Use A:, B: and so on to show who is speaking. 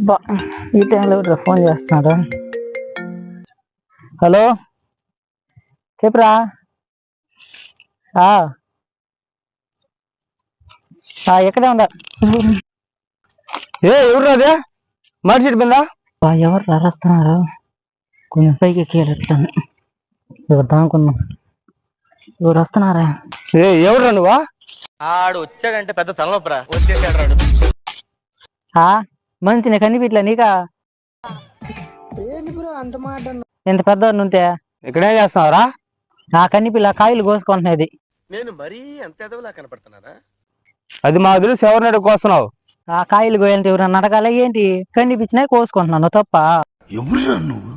A: బా ఈ టైంలో ఎవరు ఫోన్ చేస్తున్నాడు? హలో, చెప్పురా. ఎక్కడే ఉందా?
B: ఎవరు అదే మాట చెట్టు మీద
A: ఎవరు రాస్తున్నారు? కొంచెం పైకి ఎక్కేటట్టాను. ఎవరు దానుకున్నా? ఎవరు వస్తున్నారా?
B: ఎవరు నువ్వా?
C: ఆడు వచ్చాడంటే పెద్ద తలనొప్పరా. వచ్చేసాడు రాడు.
A: మంచి నీకు కనిపించలే నీకా? ఎంత పెద్ద ఉంటే
B: ఇక్కడేం చేస్తున్నావురా?
A: నా కనిపిల్ల కాయలు కోసుకుంటున్నది.
C: నేను మరీ అంత ఎదవలా కనపడుతున్నారా?
B: అది మా తెలుసు. ఎవరినాడు కోస్తున్నావు?
A: ఆ కాయలు కోయాలంటే ఎవరన్నా అడగాల ఏంటి? కనిపించినా కోసుకుంటున్నాను తప్ప.
D: ఎవరురా నువ్వు?